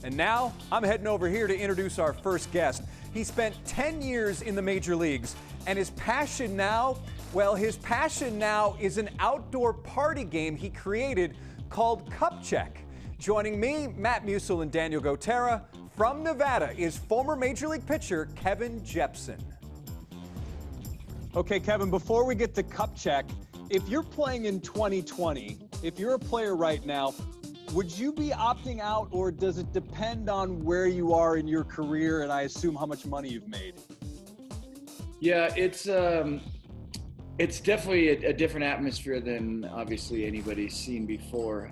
And now I'm heading over here to introduce our first guest. He spent 10 years in the major leagues, and his passion now, is an outdoor party game he created called Cup Check. Joining me, Matt Musil and Daniel Gotera, from Nevada is former Major League pitcher Kevin Jepsen. Okay, Kevin, before we get to Cup Check, if you're playing in 2020, if you're a player right now, would you be opting out, or does it depend on where you are in your career and I assume how much money you've made? Yeah, it's definitely a different atmosphere than obviously anybody's seen before.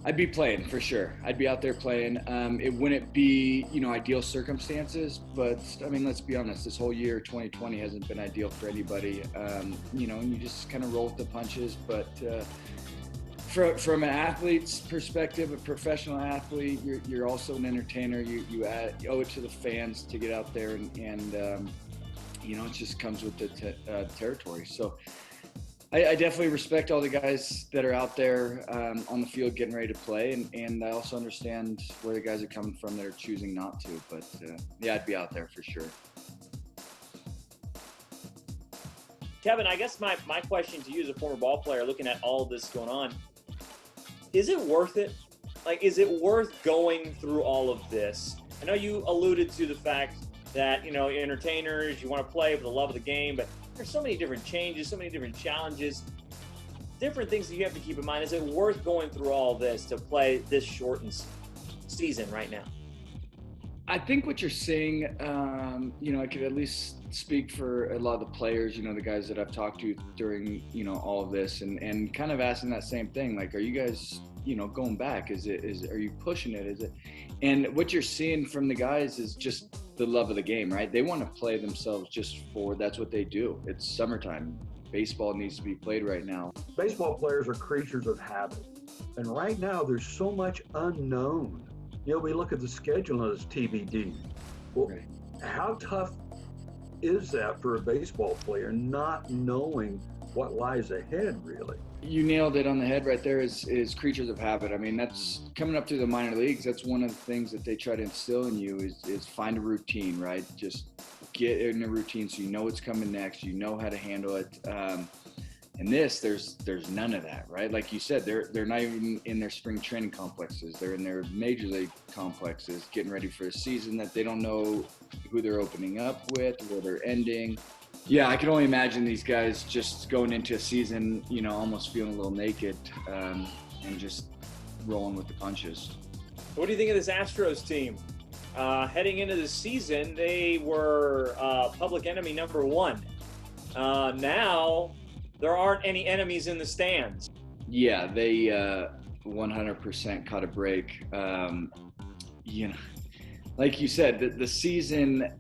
I'd be playing for sure. I'd be out there playing. It wouldn't be, ideal circumstances, but I mean, let's be honest, this whole year, 2020 hasn't been ideal for anybody. And you just kind of roll with the punches, but from an athlete's perspective, a professional athlete, you're also an entertainer. You owe it to the fans to get out there, and it just comes with the territory. So I definitely respect all the guys that are out there on the field getting ready to play, and I also understand where the guys are coming from that are choosing not to. But yeah, I'd be out there for sure. Kevin, I guess my question to you as a former ball player, looking at all of this going on, is it worth it? Like, is it worth going through all of this? I know you alluded to the fact that, you're entertainers, you want to play for the love of the game, but there's so many different changes, so many different challenges, different things that you have to keep in mind. Is it worth going through all this to play this shortened season right now? I think what you're seeing, I could at least speak for a lot of the players, the guys that I've talked to during, all of this, and kind of asking that same thing. Like, are you guys, going back? Are you pushing it? Is it? And what you're seeing from the guys is just the love of the game, right? They want to play themselves that's what they do. It's summertime. Baseball needs to be played right now. Baseball players are creatures of habit. And right now there's so much unknown. We look at the schedule as TBD. Well, right. How tough is that for a baseball player, not knowing what lies ahead, really? You nailed it on the head right there, is creatures of habit. I mean, that's coming up through the minor leagues. That's one of the things that they try to instill in you is find a routine, right? Just get in a routine so you know what's coming next, you know how to handle it. And there's none of that, right? Like you said, they're not even in their spring training complexes. They're in their major league complexes, getting ready for a season that they don't know who they're opening up with, where they're ending. Yeah, I can only imagine these guys just going into a season, almost feeling a little naked and just rolling with the punches. What do you think of this Astros team? Heading into the season, they were public enemy number one. Now, there aren't any enemies in the stands. Yeah, they 100% caught a break. Like you said, the season,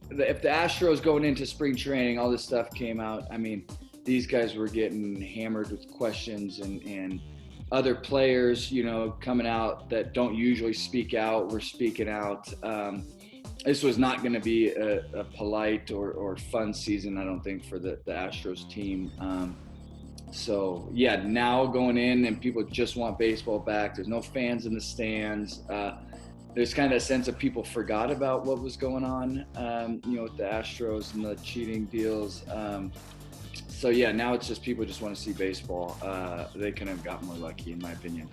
if the Astros going into spring training, all this stuff came out, I mean, these guys were getting hammered with questions, and other players, coming out that don't usually speak out were speaking out. This was not going to be a polite or fun season, I don't think, for the Astros team. So, yeah, now going in and people just want baseball back. There's no fans in the stands. There's kind of a sense of people forgot about what was going on, with the Astros and the cheating deals. So, yeah, now it's just people just want to see baseball. They couldn't have got more lucky, in my opinion.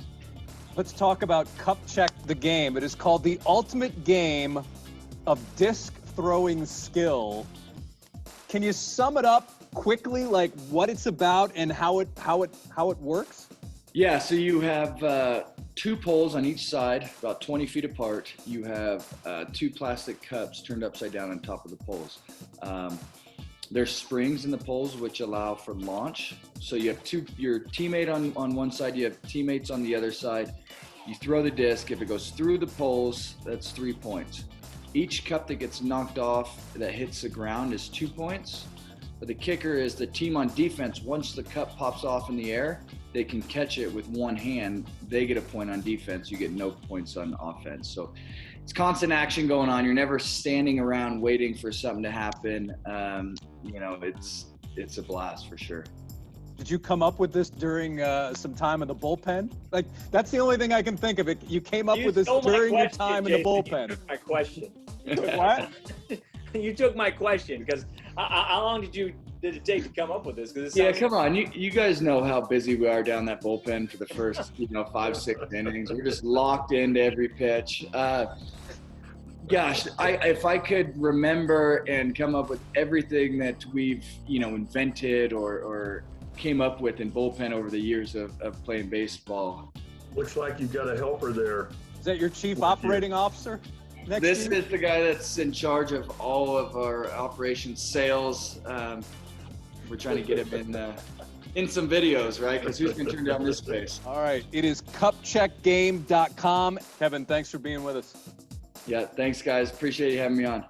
Let's talk about Cup Check the game. It is called the ultimate game of disc throwing skill. Can you sum it up quickly, like what it's about and how it works? Yeah, so you have two poles on each side, about 20 feet apart. You have two plastic cups turned upside down on top of the poles. There's springs in the poles which allow for launch. So you have your teammate on one side, you have teammates on the other side. You throw the disc. If it goes through the poles, that's 3 points. Each cup that gets knocked off that hits the ground is 2 points. But the kicker is the team on defense, once the cup pops off in the air, they can catch it with one hand. They get a point on defense. You get no points on offense. So it's constant action going on. You're never standing around waiting for something to happen. It's a blast for sure. Did you come up with this during some time in the bullpen? Like, that's the only thing I can think of. You came up with this during your time in the bullpen. You took my question. What? You took my question, because how long did it take to come up with this? Yeah, come on. You guys know how busy we are down that bullpen for the first 5-6 innings. We're just locked into every pitch. Gosh, if I could remember and come up with everything that we've invented or came up with in bullpen over the years of playing baseball. Looks like you've got a helper there. Is that your chief operating officer? This is the guy that's in charge of all of our operations, sales. We're trying to get him in some videos, right? Because who's going to turn down this space? All right. It is cupcheckgame.com. Kevin, thanks for being with us. Yeah, thanks, guys. Appreciate you having me on.